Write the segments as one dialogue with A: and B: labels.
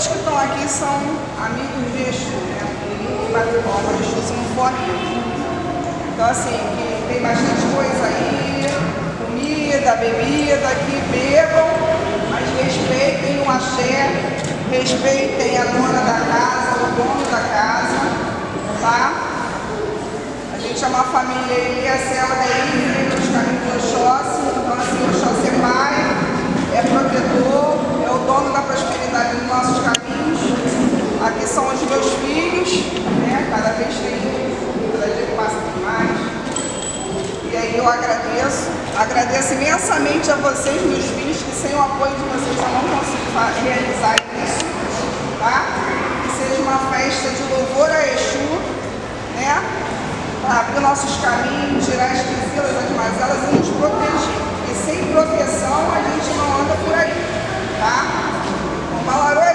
A: todos que estão aqui são amigos de Exu, né? Ninguém bate palma de Exu se não for amigo. Então, assim, que tem bastante coisa aí, comida, bebida, que bebam, mas respeitem o axé, respeitem a dona da casa, o dono da casa, tá? A gente é uma família Ylê Asé Ode Ile, dos caminhos do Oxóssi. Então, assim, o Oxóssi é pai, é protetor, é o dono da prosperidade dos nossos caminhos. Aqui são os meus filhos, né? Cada vez cada dia que passa tem mais. E aí eu agradeço imensamente a vocês, meus filhos, que sem o apoio de vocês eu não consigo realizar isso, tá? Que seja uma festa de louvor a Exu, né? Para abrir nossos caminhos, tirar as quizilas, as mazelas e nos proteger. Porque sem proteção a gente não anda por aí, tá? Vamos falar hoje?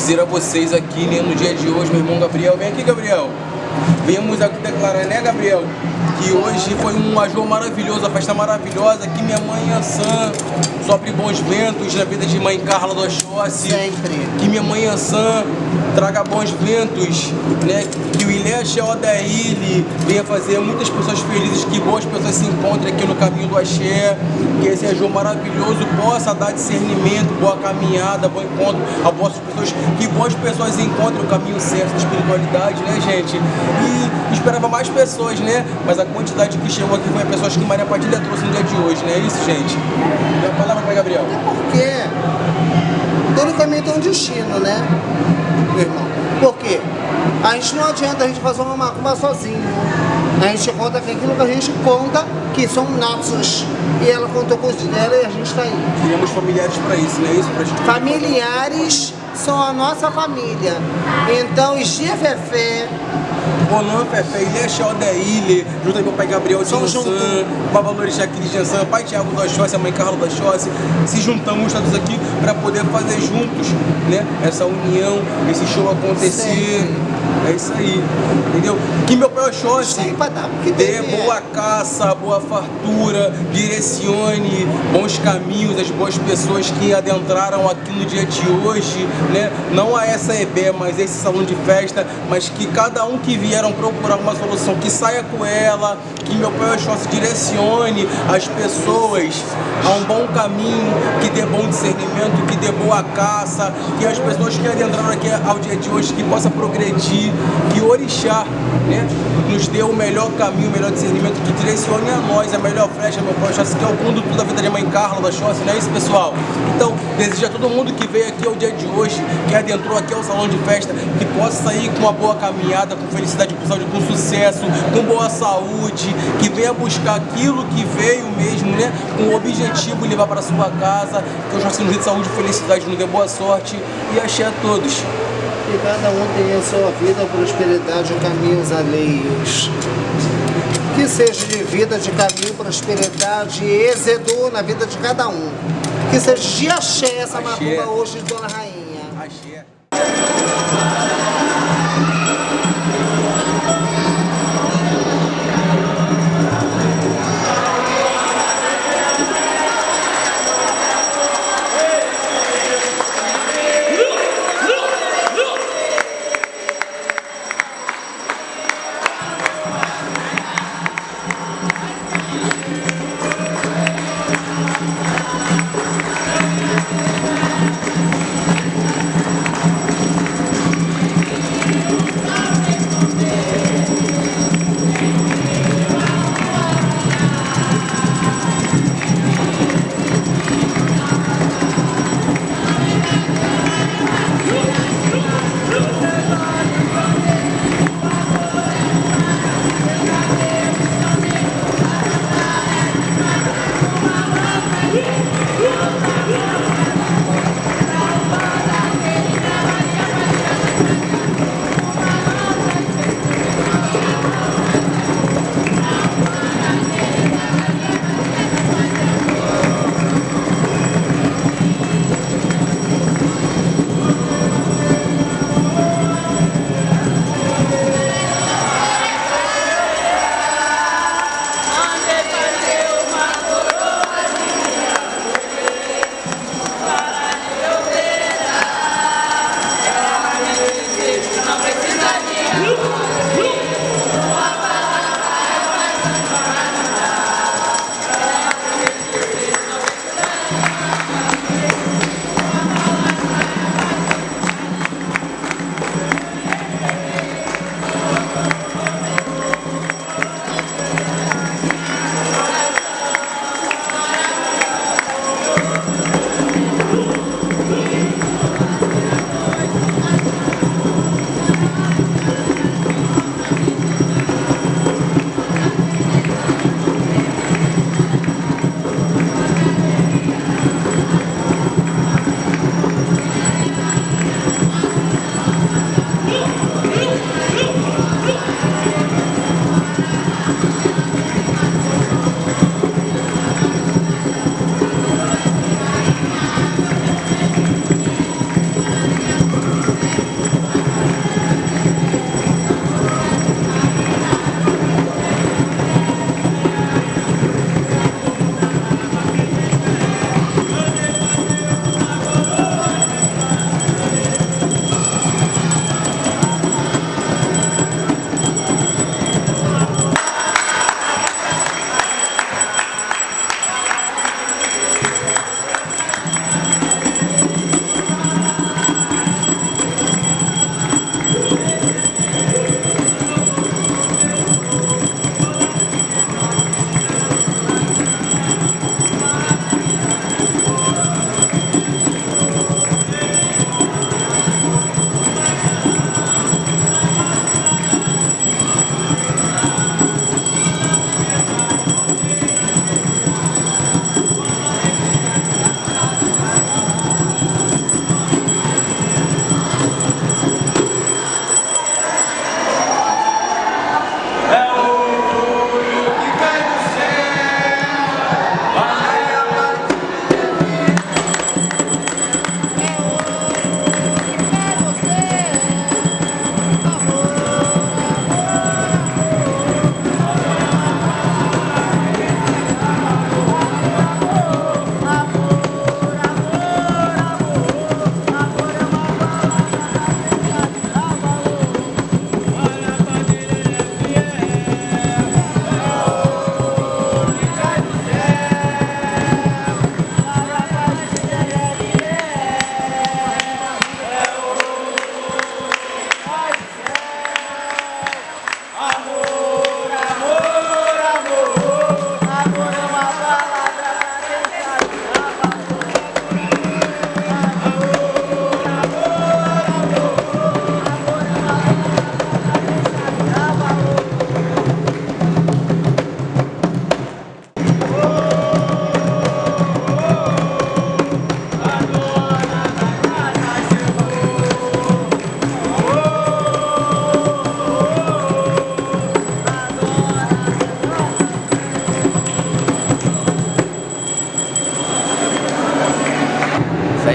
B: dizer a vocês aqui, né, no dia de hoje, meu irmão Gabriel. Vem aqui, Gabriel. Viemos aqui declarar, né, Gabriel? Que hoje foi um major maravilhoso, uma festa maravilhosa, que minha mãe Ansã sopre bons ventos na vida de Mãe Carla do Oxóssi.
C: Sempre.
B: Que minha mãe Ansã traga bons ventos, né? Que o Ylê Asé Ode Ile venha fazer muitas pessoas felizes, que boas pessoas se encontrem aqui no caminho do axé, que esse major maravilhoso possa dar discernimento, boa caminhada, bom encontro a boas pessoas, que boas pessoas encontrem o caminho certo da espiritualidade, né, gente? E esperava mais pessoas, né? Mas a quantidade que chegou aqui foi a pessoas que Maria Padilha trouxe no dia de hoje, né? É isso, gente? Dá a palavra para Gabriel.
C: Porque todo caminho tem um destino, né, meu irmão? Por quê? A gente não adianta a gente fazer uma macumba sozinho. A gente conta com aquilo que a gente conta, que são nossos. E ela contou com os dela e a gente está aí.
B: Criamos familiares para isso, né? Isso pra gente.
C: Familiares são a nossa família. Então, os dias Fefé,
B: Bonan, Fefé, Ylê Asé Ode Ile, junto aí meu pai Gabriel de
C: Somos
B: Ansã,
C: juntos.
B: Babalores aqui de Ansã, pai Tiago do Oxóssi, a mãe Carla do Oxóssi, se juntamos todos aqui para poder fazer juntos, né, essa união, esse show acontecer.
C: Sempre.
B: É isso aí, entendeu? Que meu pai Oxóssi
C: Sim, para dar o que
B: dê
C: deve,
B: boa caça, boa fartura, direcione bons caminhos as boas pessoas que adentraram aqui no dia de hoje, né? Não a essa EB, mas esse salão de festa, mas que cada um que vieram procurar uma solução, que saia com ela, que meu pai Oxóssi direcione as pessoas a um bom caminho, que dê bom discernimento, que dê boa caça, que as pessoas que adentraram aqui ao dia de hoje, que possa progredir, que o Orixá, né, nos dê o melhor caminho, o melhor discernimento, que direcione a nós a melhor flecha, meu pai Oxóssi, que é o condutor da vida de Mãe Carla do Oxóssi, não é isso, pessoal? Então, desejo a todo mundo que veio aqui ao dia de hoje, que adentrou aqui ao salão de festa, que possa sair com uma boa caminhada, com felicidade, com saúde, com sucesso, com boa saúde, que venha buscar aquilo que veio mesmo, né, com o objetivo de levar para sua casa, que o Oxóssi nos dê saúde, felicidade, nos dê boa sorte e axé a todos.
C: E cada um tem a sua vida, prosperidade e caminhos alheios. Que seja de vida, de caminho, prosperidade e êxito na vida de cada um. Que seja de axé essa macumba hoje de Dona Rainha.
B: Axé.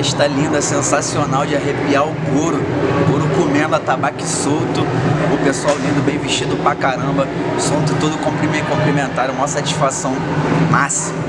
D: festa linda, sensacional, de arrepiar o couro comendo, atabaque solto, o pessoal lindo, bem vestido pra caramba, o som todo complementaram, uma satisfação máxima.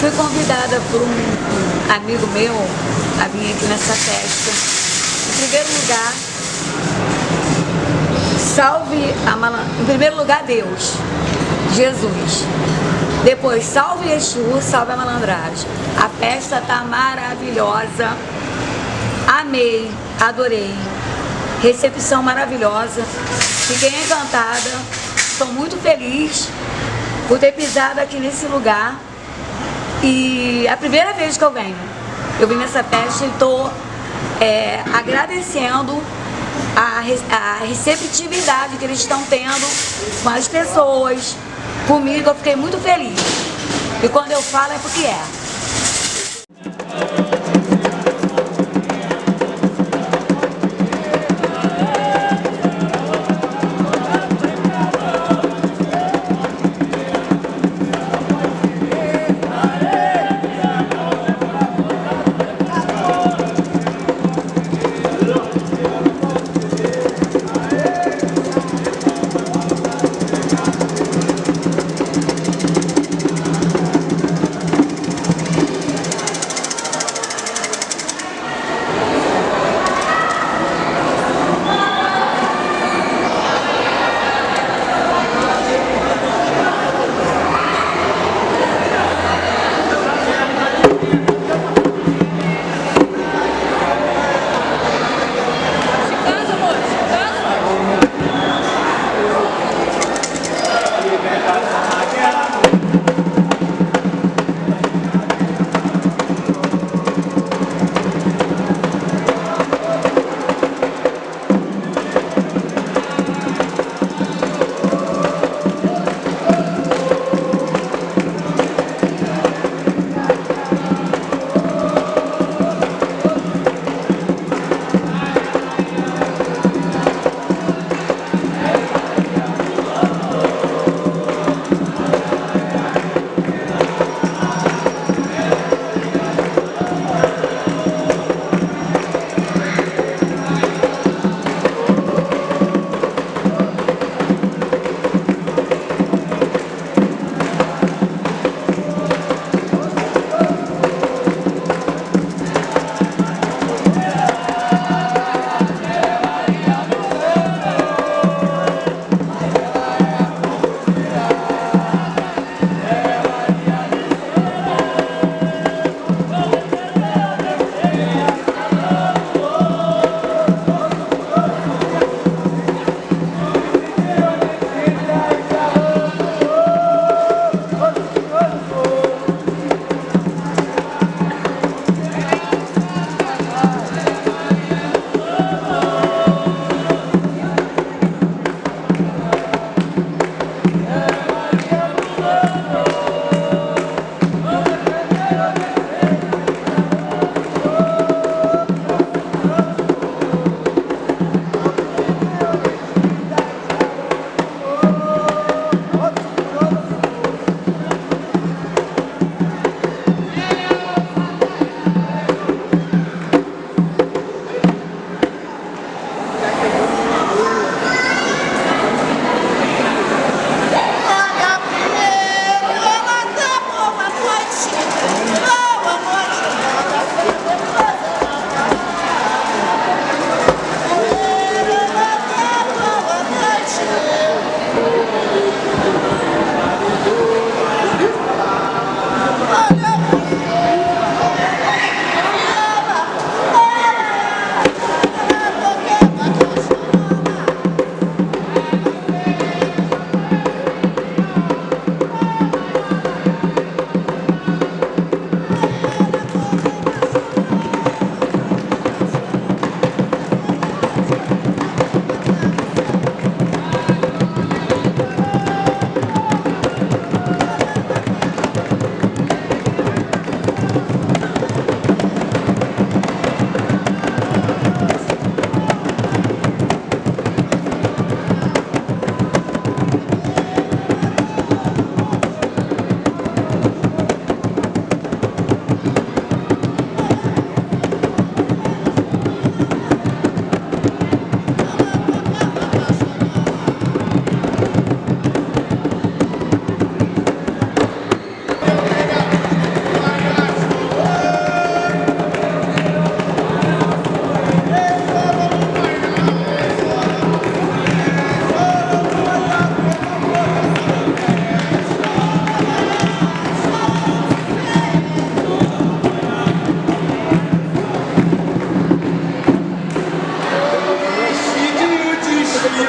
E: Fui convidada por um amigo meu a vir aqui nessa festa. Em primeiro lugar, em primeiro lugar, Deus, Jesus. Depois, salve Exu, salve a malandragem. A festa tá maravilhosa. Amei, adorei. Recepção maravilhosa. Fiquei encantada. Estou muito feliz por ter pisado aqui nesse lugar. E é a primeira vez que eu venho. Eu vim nessa festa e estou agradecendo a receptividade que eles estão tendo com as pessoas. Comigo, eu fiquei muito feliz. E quando eu falo é porque é.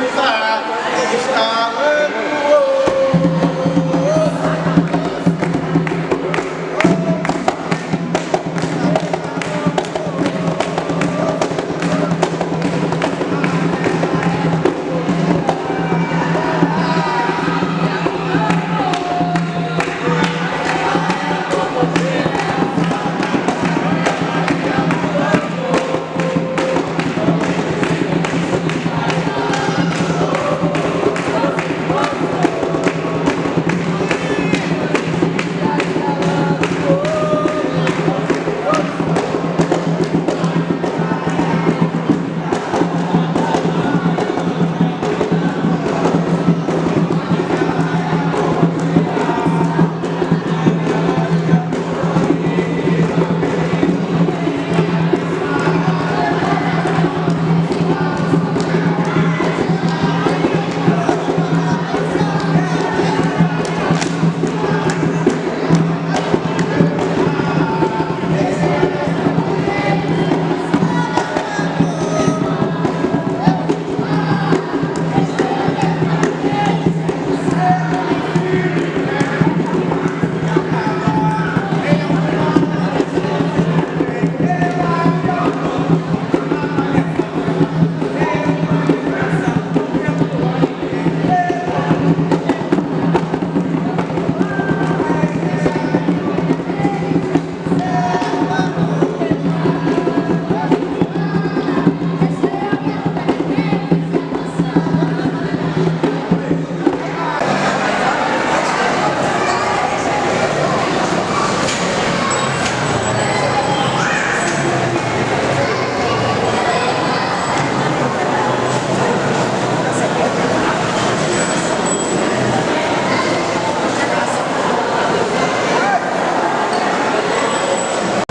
B: dançar, estalando.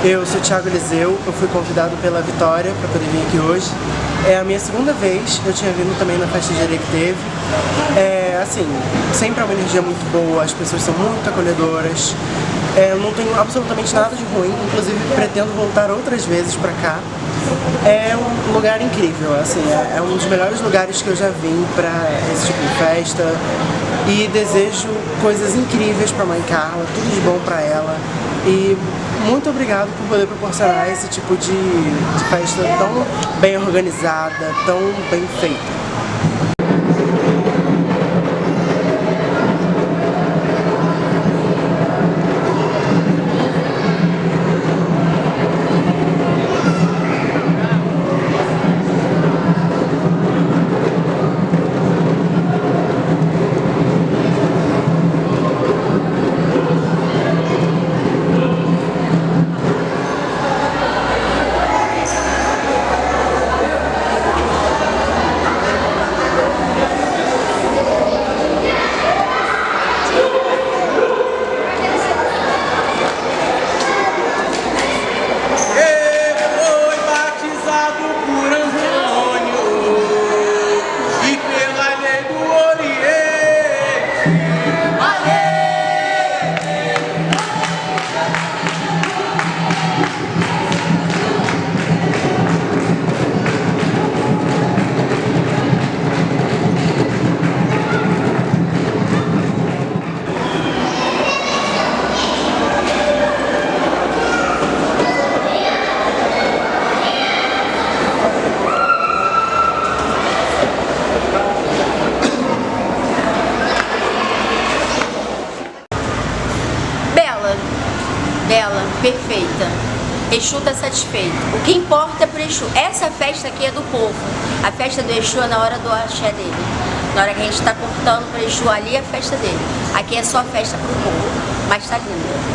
F: Eu sou Thiago Ylê Asé Ode, eu fui convidado pela Vitória para poder vir aqui hoje. É a minha segunda vez, eu tinha vindo também na festa de Exu que teve. Assim, sempre é uma energia muito boa, as pessoas são muito acolhedoras. Não tenho absolutamente nada de ruim, inclusive pretendo voltar outras vezes para cá. É um lugar incrível, assim, é um dos melhores lugares que eu já vim para esse tipo de festa. E desejo coisas incríveis para Mãe Carla, tudo de bom para ela. E muito obrigado por poder proporcionar esse tipo de festa tão bem organizada, tão bem feita.
G: Bela, perfeita. Exu está satisfeito. O que importa é pro Exu. Essa festa aqui é do povo. A festa do Exu é na hora do axé dele. Na hora que a gente está cortando pro Exu, ali é a festa dele. Aqui é só a festa pro povo. Mas tá linda.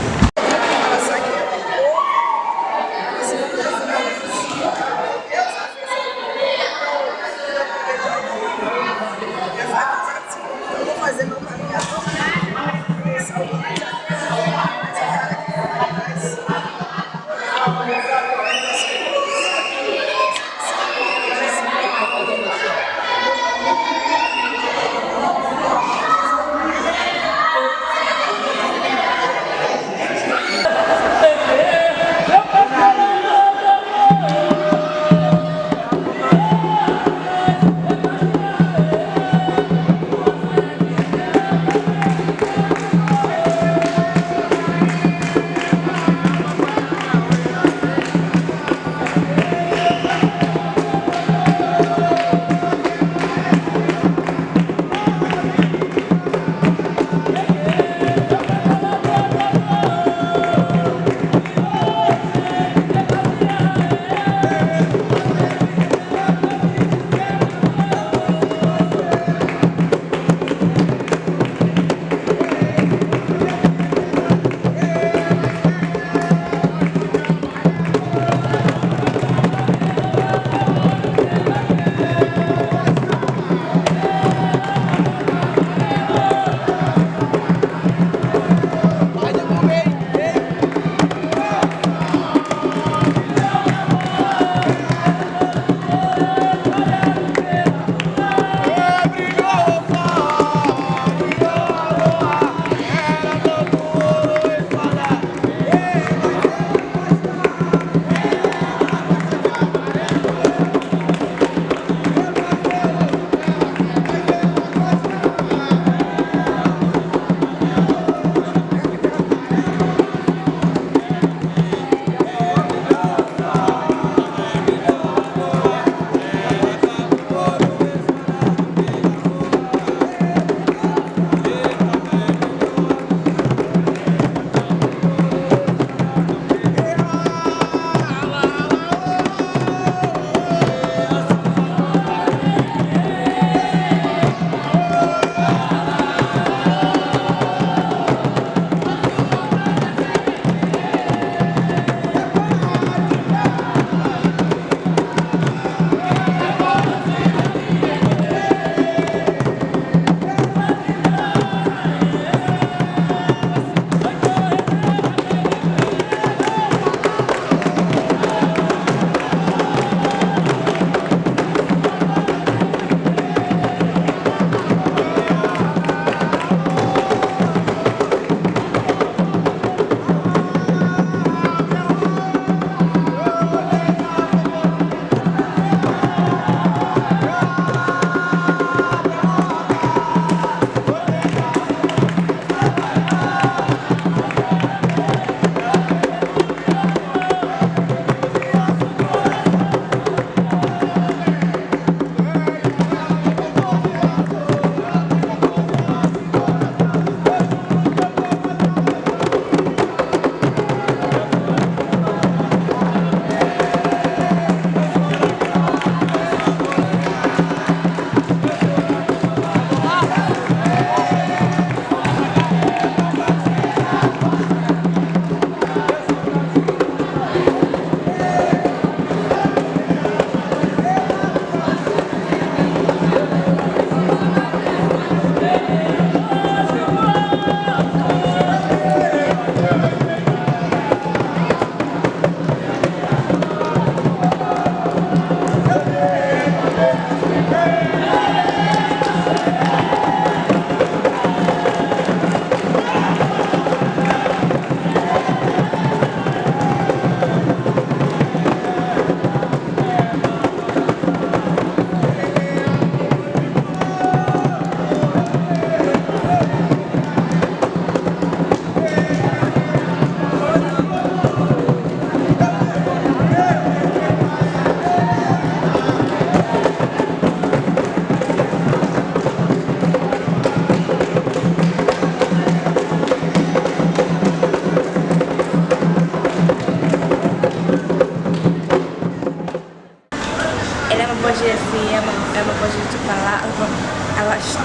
H: gosto.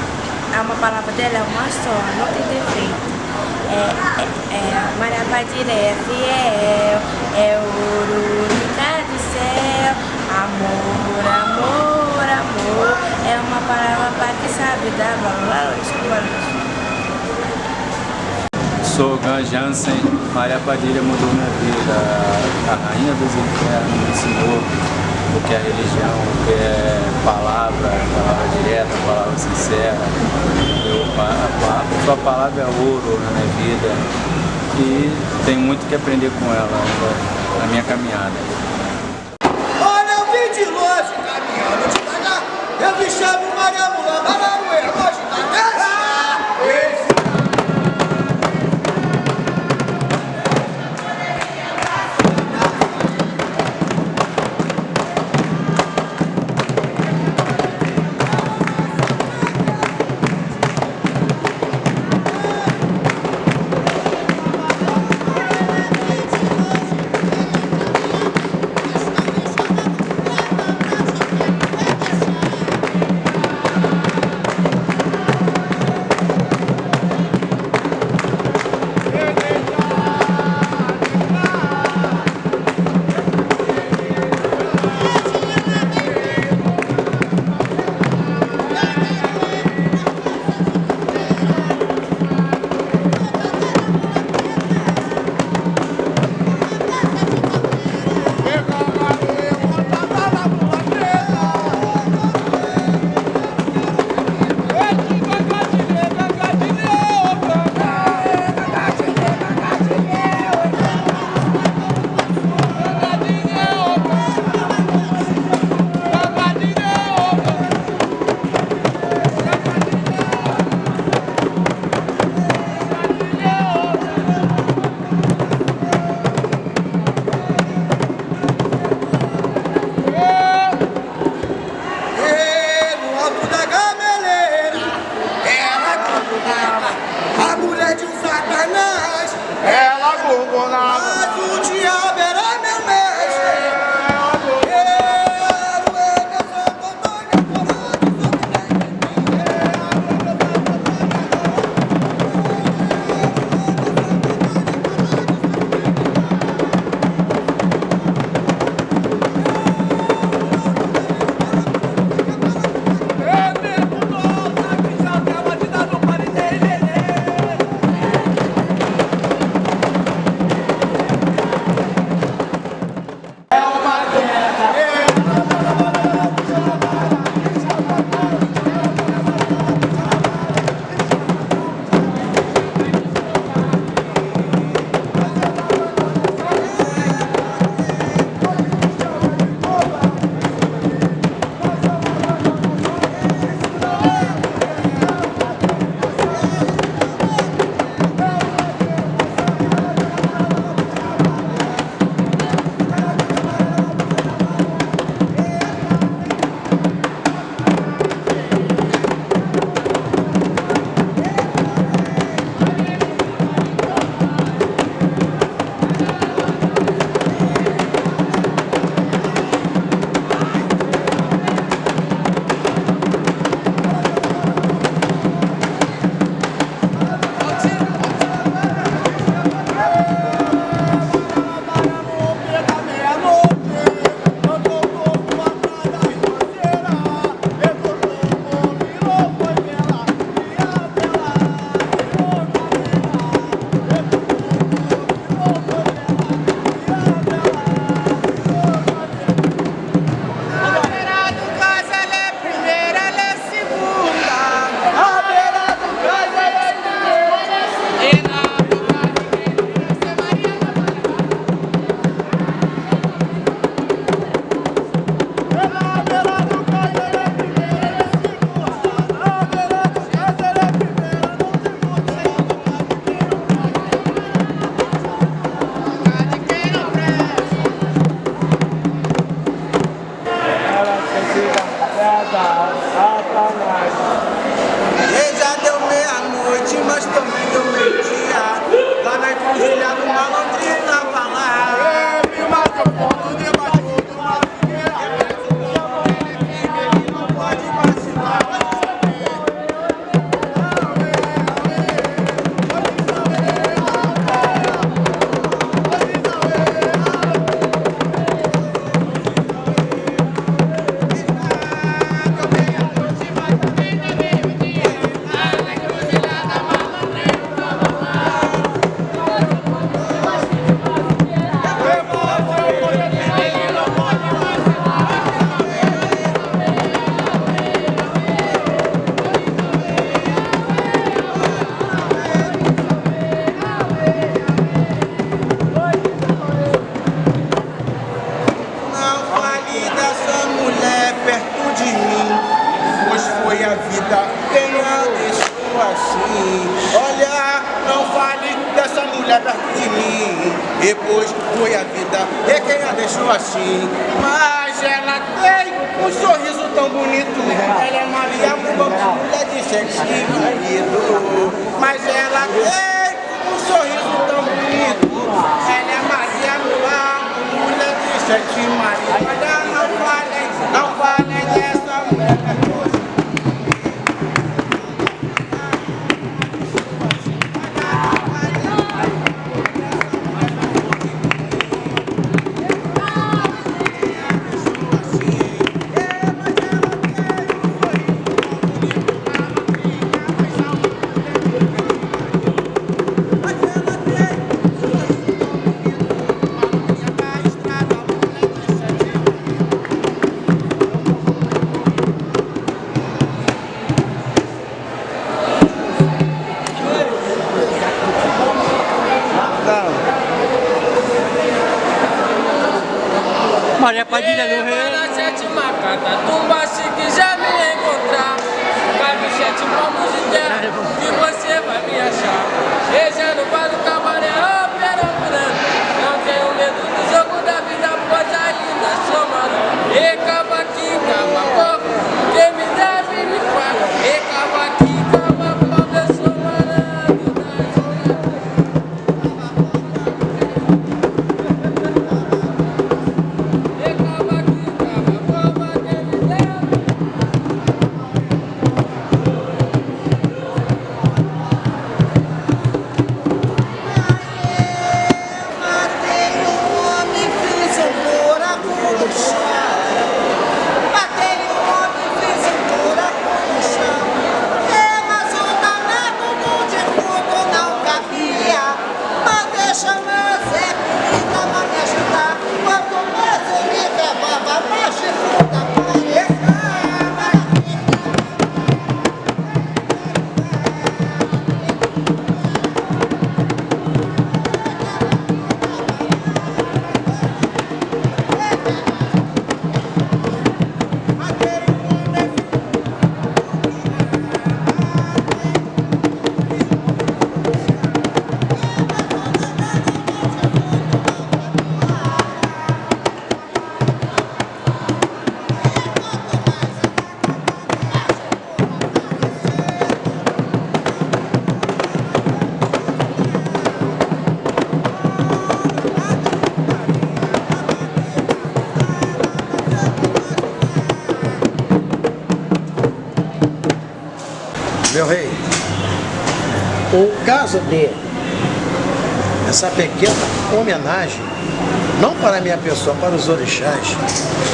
H: Uma palavra dela é uma só, não tem defeito. Maria Pombagira é fiel, é ouro do céu. Amor, amor, amor, é uma palavra para que sabe dar valor.
I: Sou Gan Jansen, Maria Pombagira mudou minha vida. A Rainha dos Infernos me ensinou o que é religião, o que é palavra direta, palavra sincera. Sua palavra é ouro na minha vida e tenho muito que aprender com ela ainda na minha caminhada.
J: Olha, eu vim de longe, caminhando devagar. Eu me chamo Maria Mula, Bararueira, hoje tá
B: quem a deixou assim? Olha, não fale dessa mulher perto de mim. Depois foi a vida e quem a deixou assim? Mas ela tem um sorriso tão bonito. Ela é Maria, mulher de sete marido. Mas ela tem um sorriso tão bonito. Ela é Maria, mulher de sete marido. Olha, não falem dessa mulher.
K: Maria Padilha no Rei.
L: Na sétima carta, tumba se quiser me encontrar. Cabe 7 palmos de terra que você vai me achar. Esse no bar do cabaré, operando. Não tenho medo do jogo da vida, pois ainda sou marão. E cavaquinho, cava quem me deve me paga. E cavaquinho, cava eu sou marão.
M: Meu rei, o caso de essa pequena homenagem, não para a minha pessoa, para os orixás,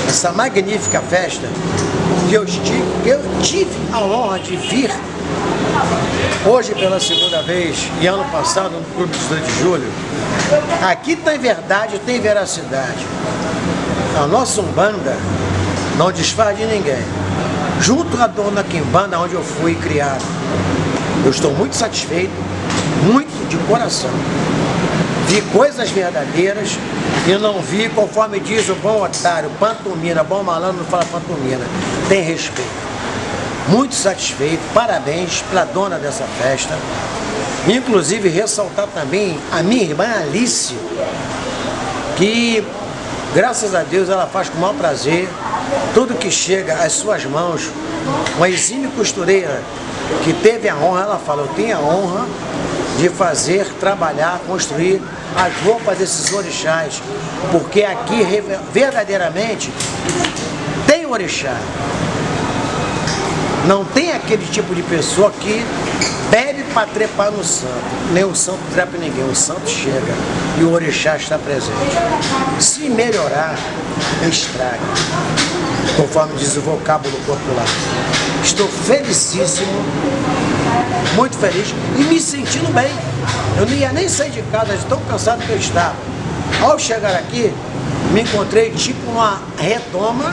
M: essa magnífica festa que eu tive a honra de vir hoje pela segunda vez e ano passado no Clube 18 de Julho, aqui tem verdade, tem veracidade. A nossa Umbanda não desfaz de ninguém. Junto à dona Quimbanda, onde eu fui criado. Eu estou muito satisfeito, muito de coração. Vi coisas verdadeiras e não vi, conforme diz o bom otário, pantomina, bom malandro não fala pantomina. Tem respeito. Muito satisfeito, parabéns para a dona dessa festa. Inclusive ressaltar também a minha irmã Alice, que graças a Deus ela faz com o maior prazer tudo que chega às suas mãos. Uma exímia costureira que teve a honra, ela fala, eu tenho a honra de fazer, trabalhar, construir as roupas desses orixás, porque aqui verdadeiramente tem orixá. Não tem aquele tipo de pessoa que bebe para trepar no santo. Nem o santo trepa ninguém, o santo chega e o orixá está presente. Se melhorar, estraga, conforme diz o vocábulo popular. Estou felicíssimo, muito feliz e me sentindo bem. Eu não ia nem sair de casa de tão cansado que eu estava. Ao chegar aqui, me encontrei tipo uma redoma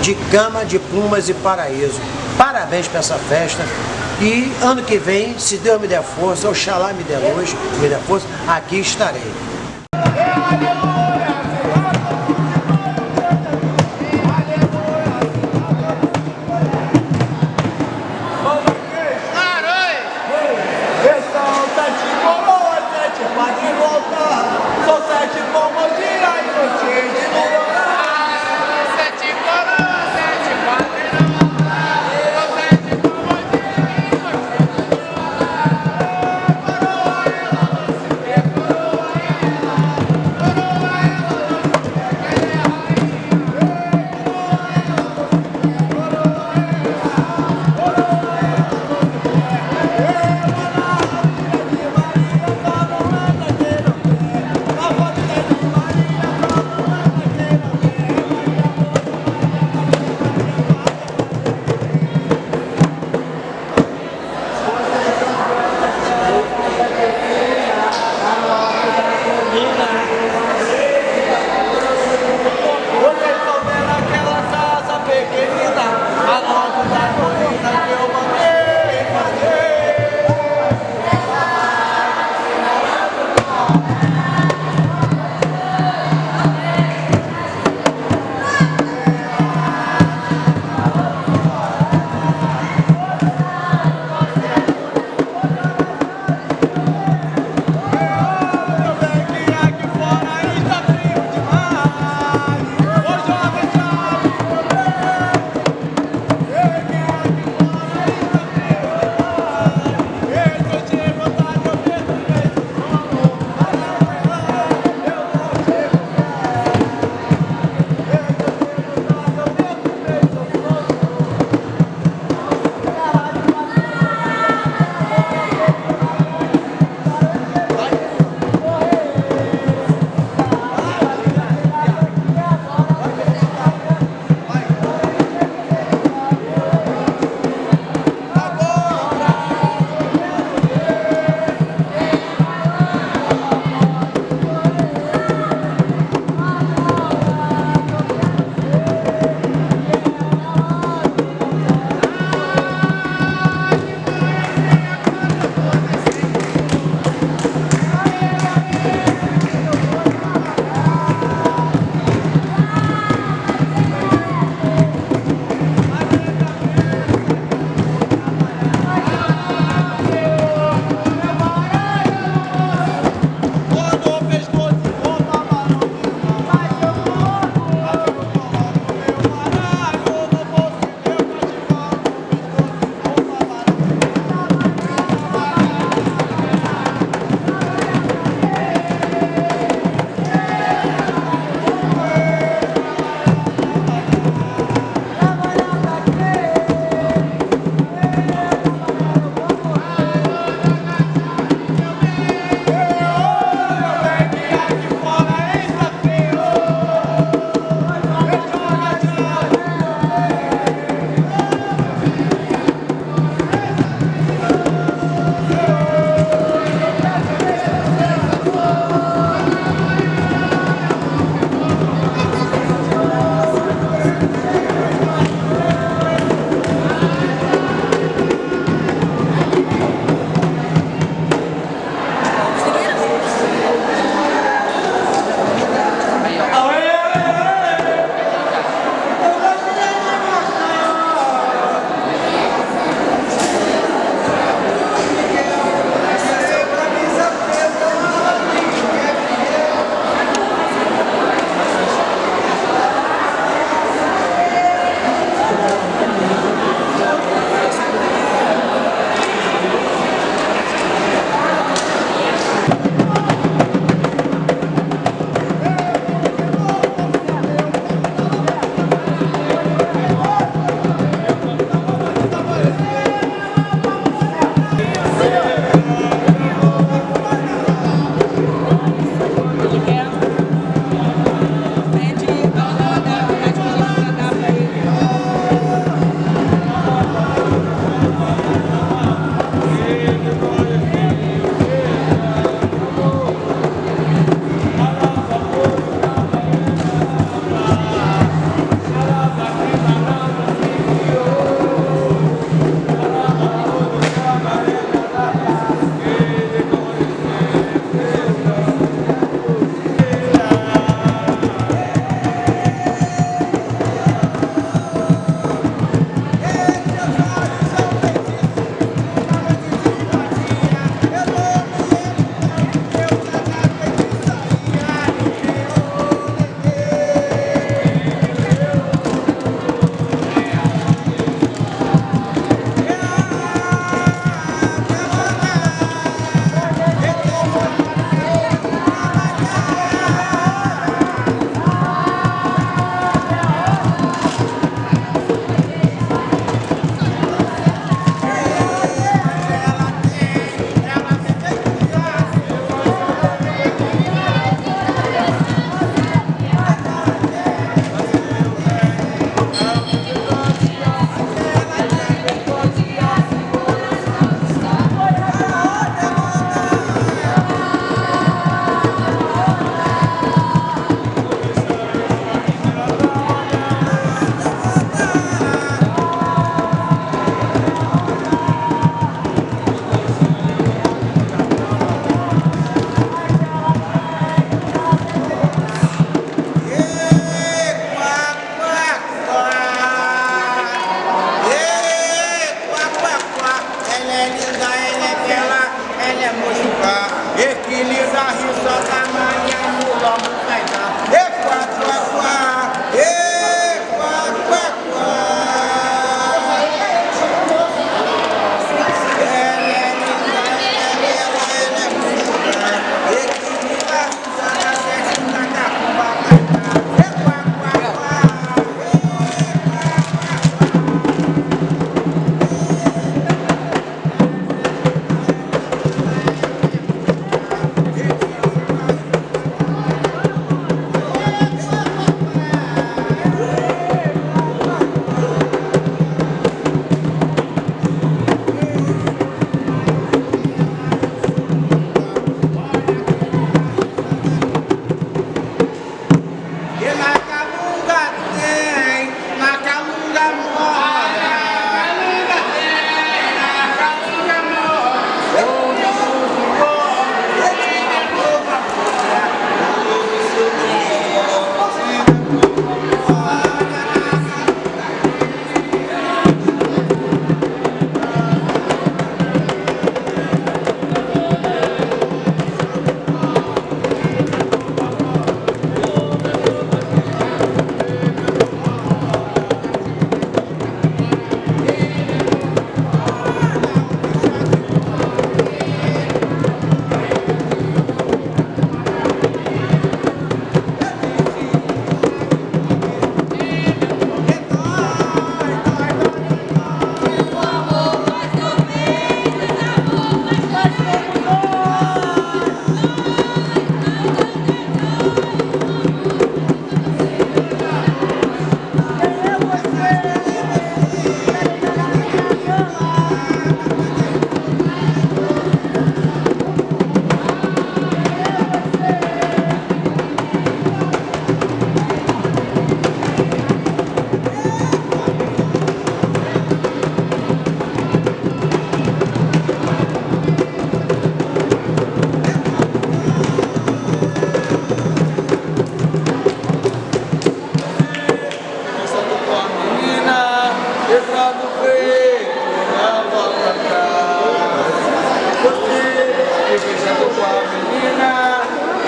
M: de cama, de plumas e paraíso. Parabéns para essa festa. E ano que vem, se Deus me der força, Oxalá me der luz, me der força, aqui estarei.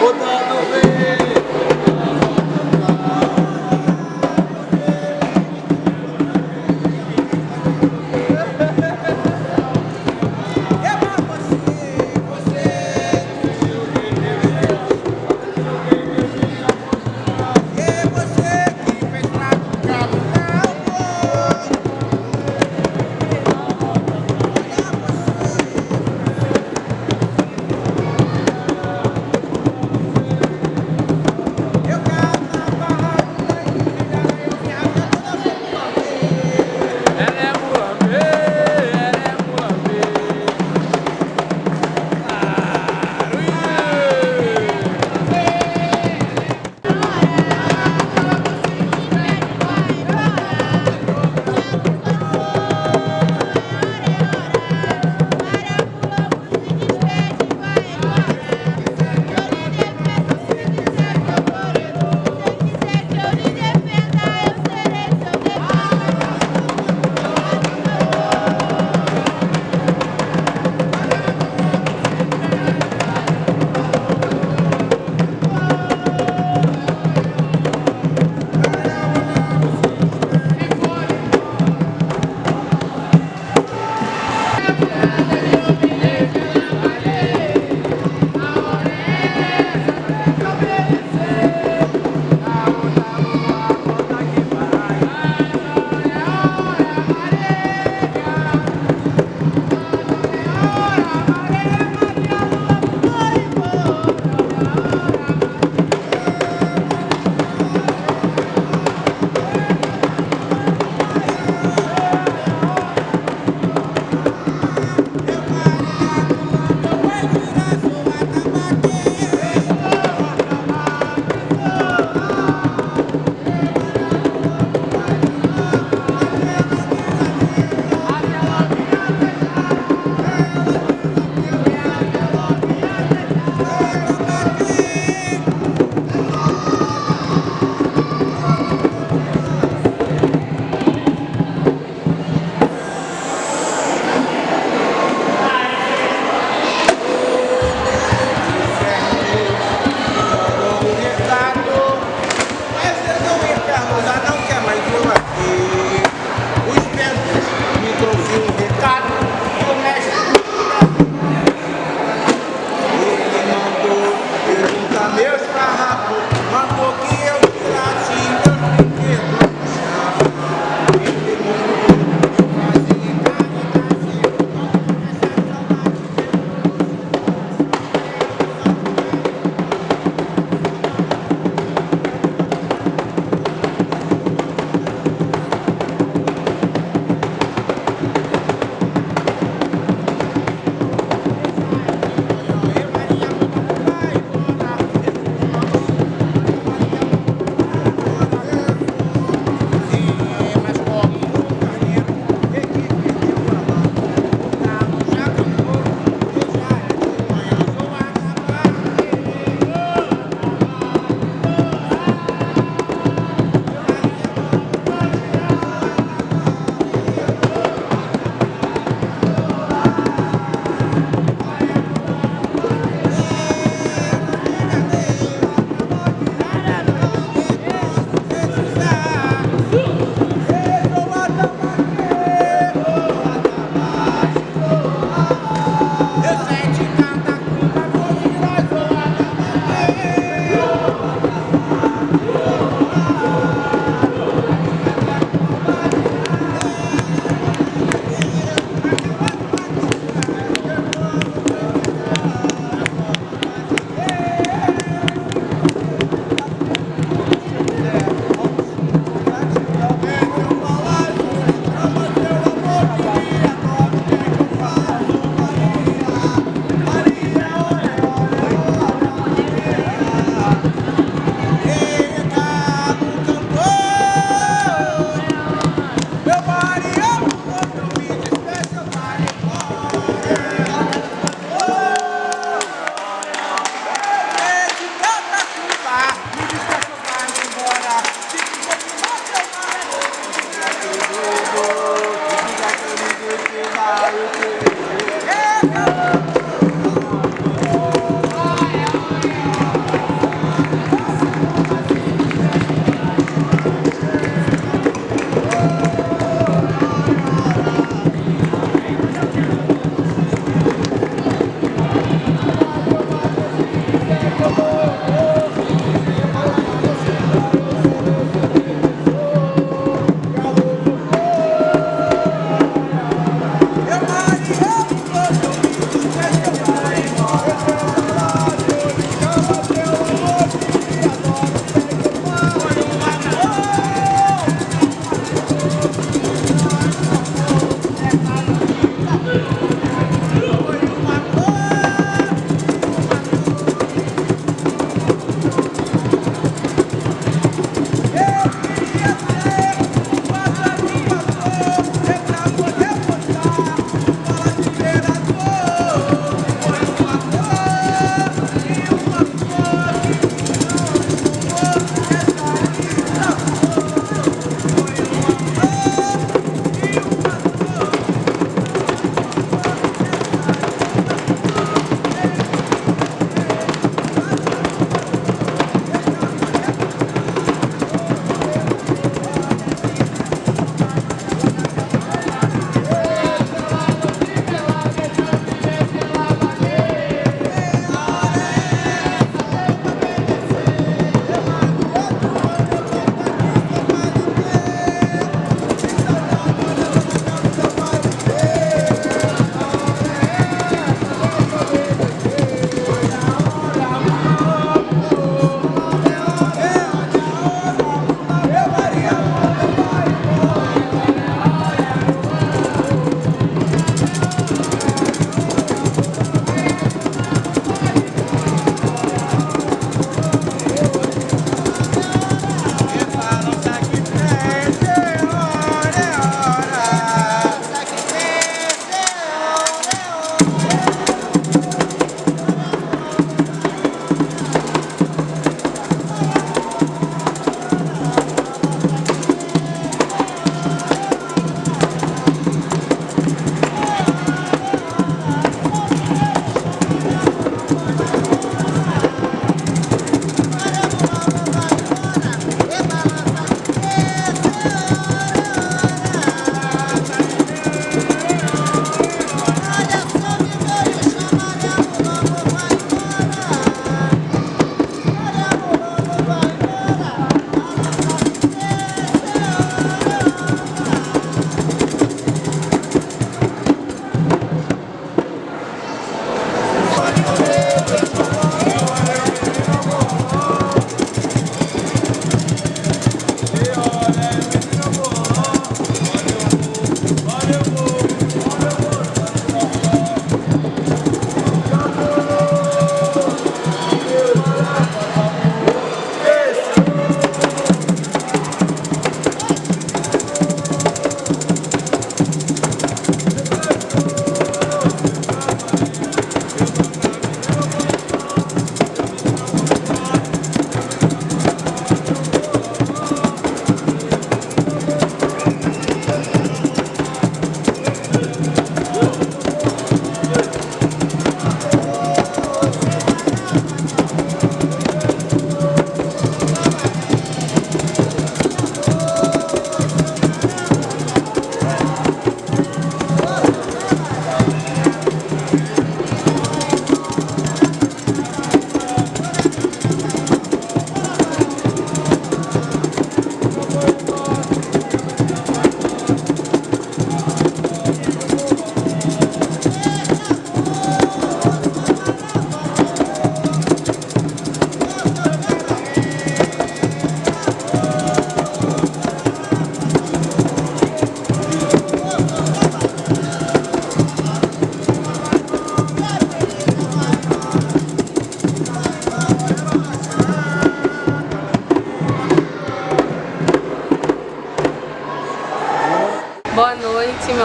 J: rodando bem.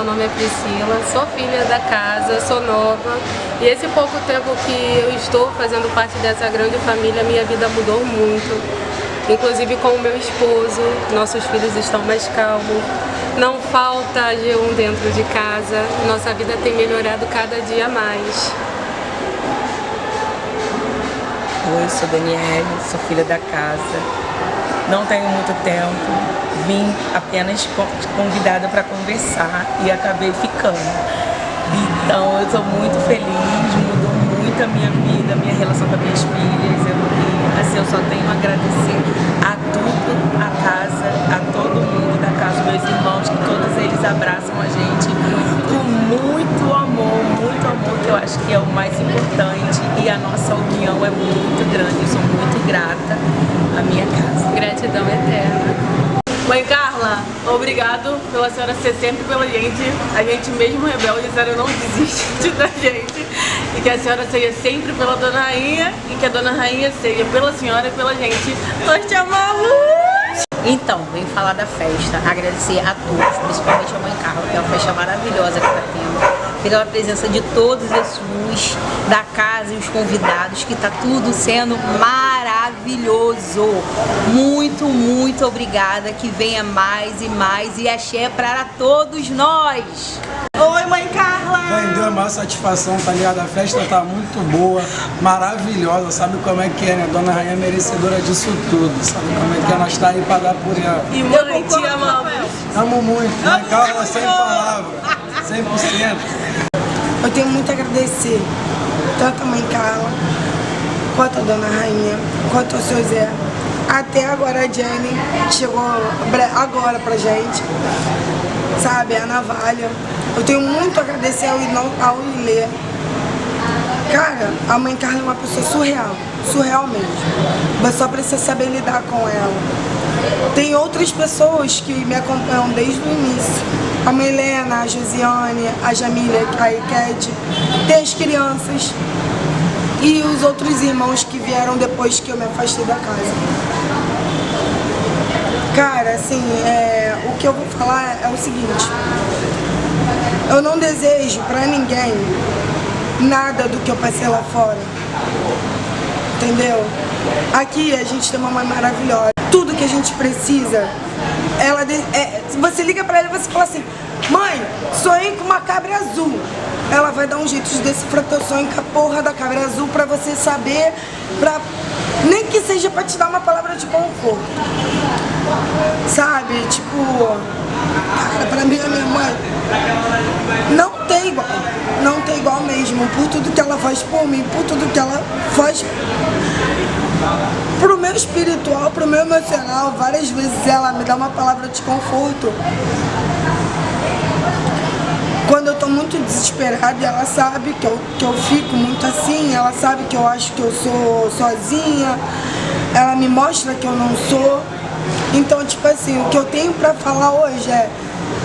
N: nome é Priscila, sou filha da casa, sou nova. E esse pouco tempo que eu estou fazendo parte dessa grande família, minha vida mudou muito. Inclusive com o meu esposo, nossos filhos estão mais calmos. Não falta G1 dentro de casa, nossa vida tem melhorado cada dia mais.
O: Oi, sou Daniele, sou filha da casa. Não tenho muito tempo, vim apenas convidada para conversar e acabei ficando. Então eu sou muito feliz, mudou muito a minha vida, a minha relação com as minhas filhas. Eu só tenho a agradecer a tudo, a casa, a todo mundo da casa, meus irmãos, que todos eles abraçam a gente com muito amor, que eu acho que é o mais importante, e a nossa união é muito grande. Eu sou muito grata à minha casa.
N: Gratidão eterna.
P: Mãe Carla, obrigado pela senhora ser sempre pela gente. A gente mesmo rebelde, a senhora não desiste da gente. E que a senhora seja sempre pela Dona Rainha e que a Dona Rainha seja pela senhora e pela gente. Nós te amamos!
Q: Então, venho falar da festa, agradecer a todos, principalmente a Mãe Carla, que é uma festa maravilhosa que está tendo, pela presença de todos os Exus, da casa e os convidados, que está tudo sendo maravilhoso. Muito obrigada, que venha mais e mais, e axé para todos nós.
P: Oi, Mãe Carla!
R: Deu a maior satisfação, tá ligado? A festa tá muito boa, maravilhosa, sabe como é que é, né? Dona Rainha é merecedora disso tudo, sabe como é que é? Nós tá aí pra dar por ela.
P: E mãe, te amamos!
R: Amo muito, Mãe Carla sem palavras, 100%.
S: Eu tenho muito a agradecer, tanto a Mãe Carla, quanto a Dona Rainha, quanto ao seu Zé. Até agora a Jenny chegou agora pra gente, sabe, a navalha. Eu tenho muito a agradecer ao Ylê. Cara, a Mãe Carla é uma pessoa surreal mesmo. Você só precisa saber lidar com ela. Tem outras pessoas que me acompanham desde o início. A Mãe Helena, a Josiane, a Jamília, a Iked. Tem as crianças e os outros irmãos que vieram depois que eu me afastei da casa. Cara, assim, o que eu vou falar é o seguinte. Eu não desejo pra ninguém nada do que eu passei lá fora. Entendeu? Aqui a gente tem uma mãe maravilhosa. Tudo que a gente precisa, você liga pra ela e você fala assim: mãe, sonhei com uma cabra azul. Ela vai dar um jeito de decifrar teu sonho com a porra da cabra azul pra você saber, nem que seja pra te dar uma palavra de conforto. Sabe? Tipo, cara, pra mim, a minha mãe não tem igual mesmo, por tudo que ela faz por mim, por tudo que ela faz pro meu espiritual, pro meu emocional. Várias vezes ela me dá uma palavra de conforto. Quando eu tô muito desesperada, ela sabe que eu fico muito assim, ela sabe que eu acho que eu sou sozinha, ela me mostra que eu não sou. Então, tipo assim, o que eu tenho pra falar hoje é: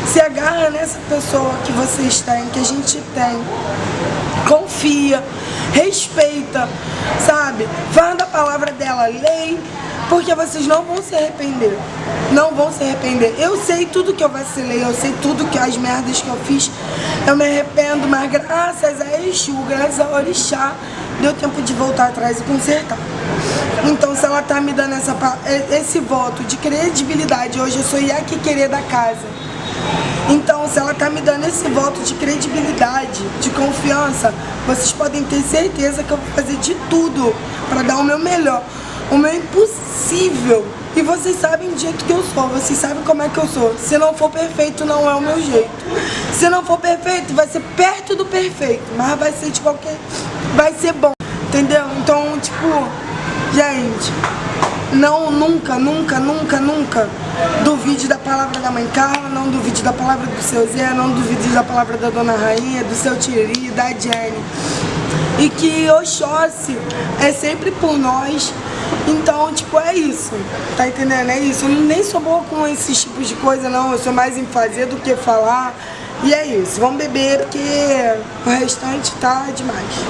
S: se agarra nessa pessoa que vocês têm, que a gente tem. Confia, respeita, sabe? Faz da palavra dela lei, porque vocês não vão se arrepender. Não vão se arrepender. Eu sei tudo que eu vacilei, eu sei tudo que as merdas que eu fiz, eu me arrependo, mas graças a Exu, graças a Orixá, deu tempo de voltar atrás e consertar. Então, se ela tá me dando esse voto de credibilidade, hoje eu sou Iaquiquerê da casa. Então, se ela tá me dando esse voto de credibilidade, de confiança, vocês podem ter certeza que eu vou fazer de tudo para dar o meu melhor, o meu impossível. E vocês sabem do jeito que eu sou, vocês sabem como é que eu sou. Se não for perfeito, não é o meu jeito. Se não for perfeito, vai ser perto do perfeito, mas vai ser vai ser bom, entendeu? Então, tipo, gente, nunca duvide da palavra da Mãe Carla, não duvide da palavra do seu Zé, não duvide da palavra da Dona Rainha, do seu Tiri, da Jenny. E que Oxóssi é sempre por nós. Então, tipo, é isso, tá entendendo? É isso. Eu nem sou boa com esses tipos de coisa, não. Eu sou mais em fazer do que falar. E é isso. Vamos beber, porque o restante tá demais.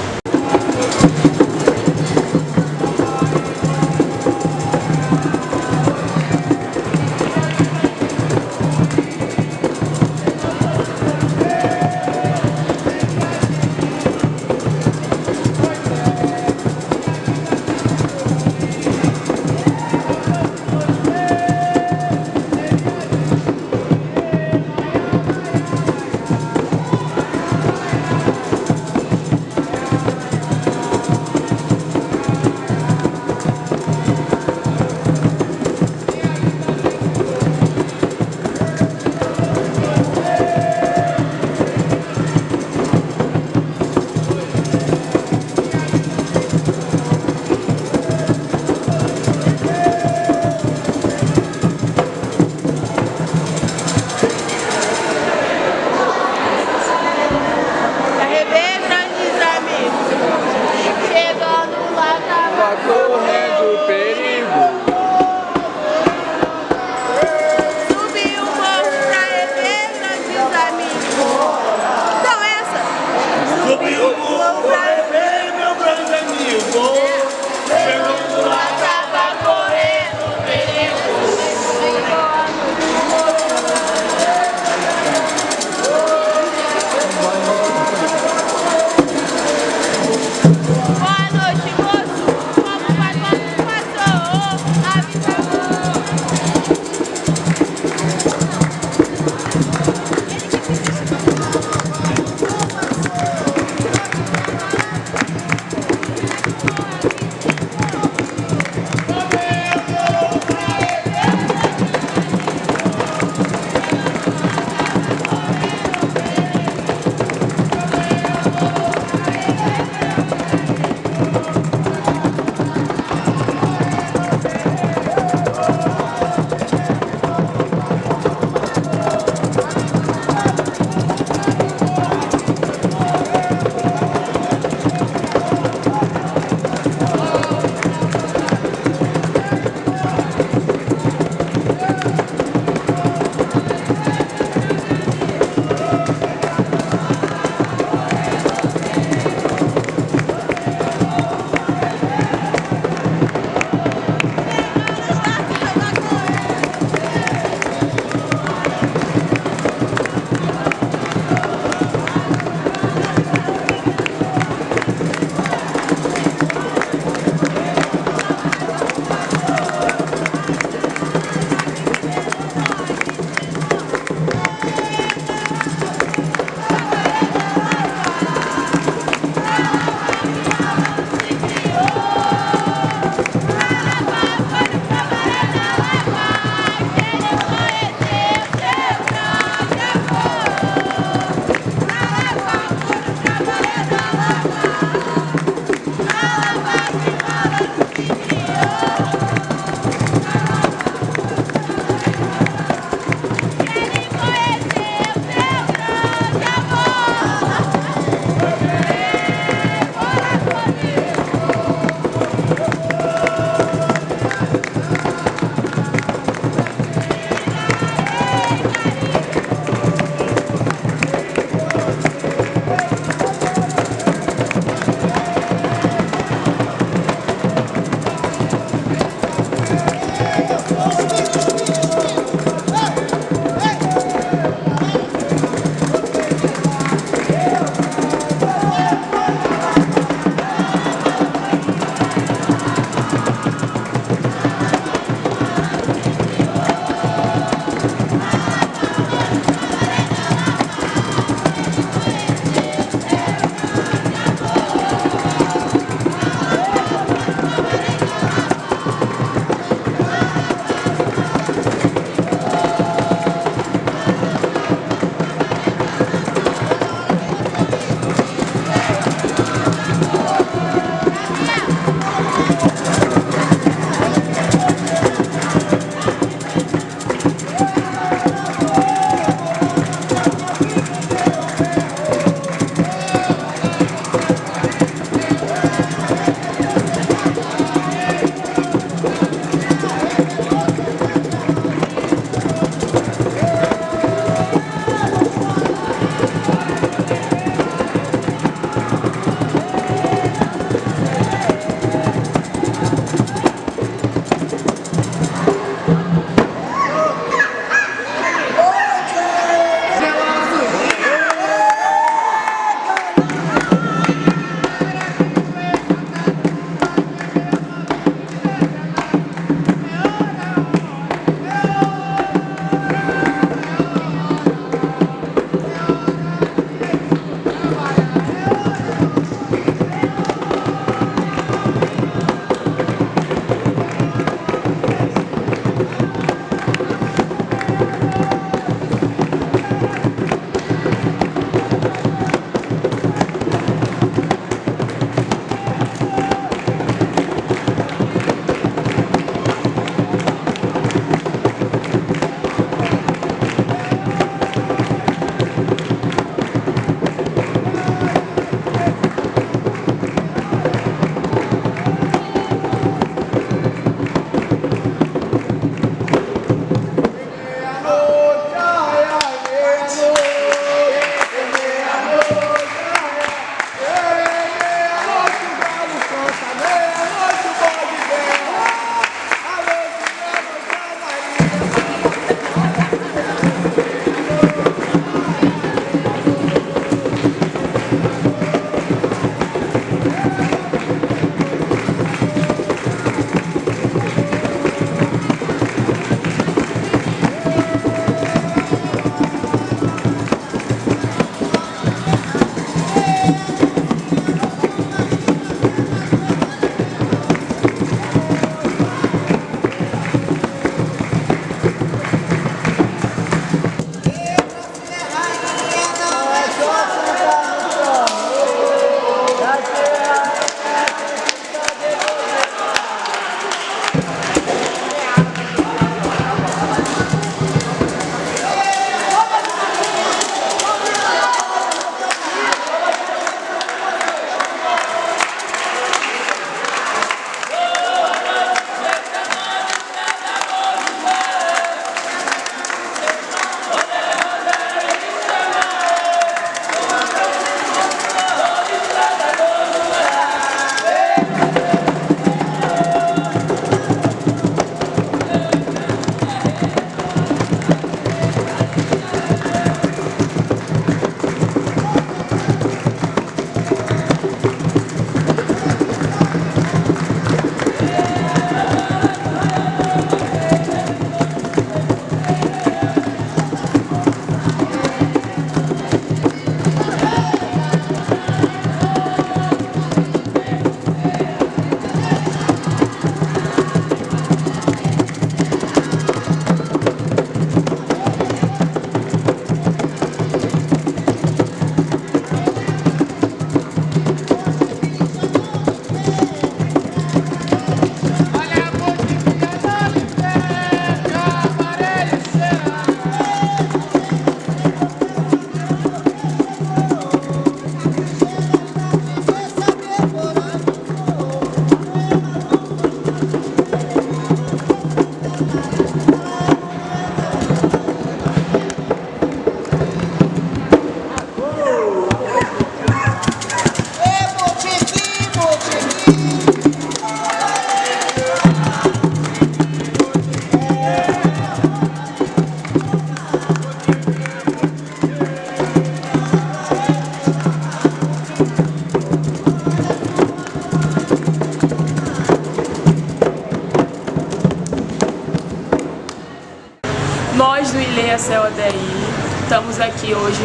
T: Asé Ode Ile. Estamos aqui hoje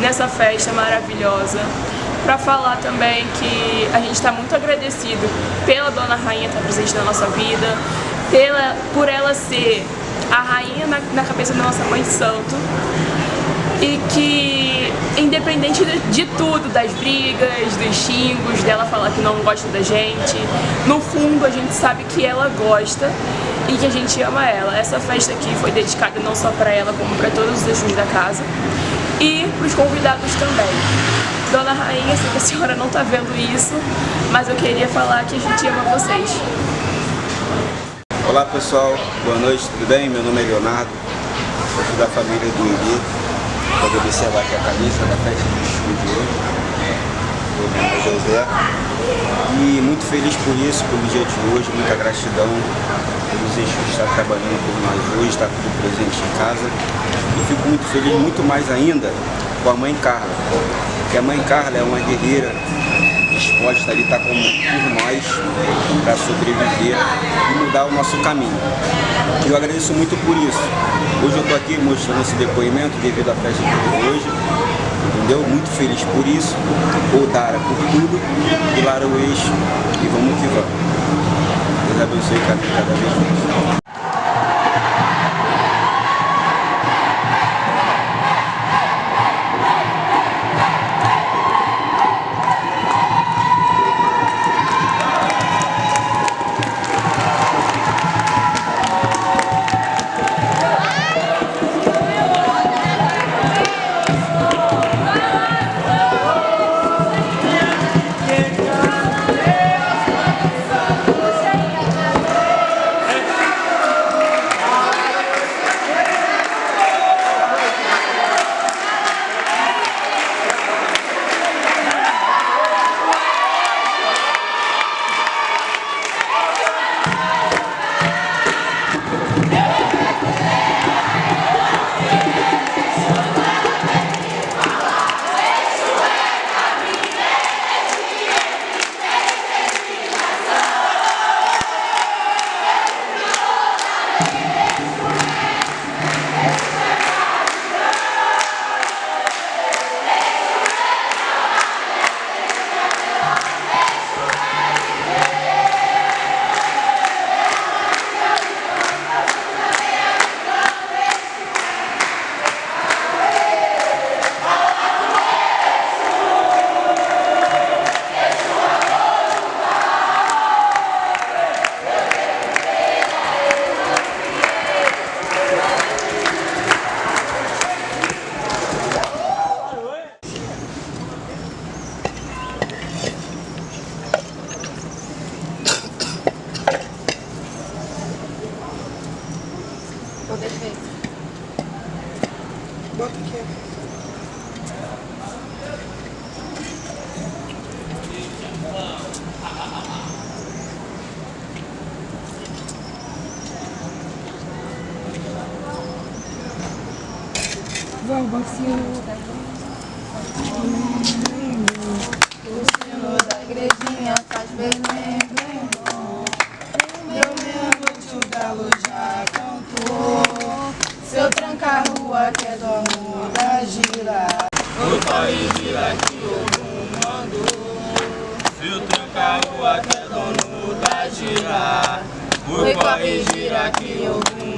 T: nessa festa maravilhosa para falar também que a gente está muito agradecido pela Dona Rainha estar presente na nossa vida, por ela ser a rainha na cabeça da nossa Mãe Santo, e que, independente de tudo, das brigas, dos xingos, dela falar que não gosta da gente, no fundo a gente sabe que ela gosta e que a gente ama ela. Essa festa aqui foi dedicada não só para ela, como para todos os Exus da casa e para os convidados também. Dona Rainha, sei que a senhora não está vendo isso, mas eu queria falar que a gente ama vocês.
U: Olá pessoal, boa noite, tudo bem? Meu nome é Leonardo, eu sou da família do Ylê. Pode observar aqui a camisa da festa de Exu de hoje, do Ylê Asé. E muito feliz por isso, pelo dia de hoje, muita gratidão pelos Exus que estão trabalhando por nós hoje, está tudo presente em casa. E fico muito feliz, muito mais ainda, com a Mãe Carla, porque a Mãe Carla é uma guerreira disposta ali, está por nós, para sobreviver e mudar o nosso caminho. E eu agradeço muito por isso. Hoje eu estou aqui mostrando esse depoimento devido à festa de hoje, entendeu? Muito feliz por isso. Odara por tudo, pilar o eixo e vamos que vamos. Deus abençoe cada vez mais.
S: Bota aqui.
J: Vamos, Senhor da igrejinha faz bem, bem bom. Meu membro tio Galo já cantou. Seu tranca-rua que é dono da gira. O corre gira que o mundo mandou. Seu tranca-rua que é dono da gira. O corre gira que o mundo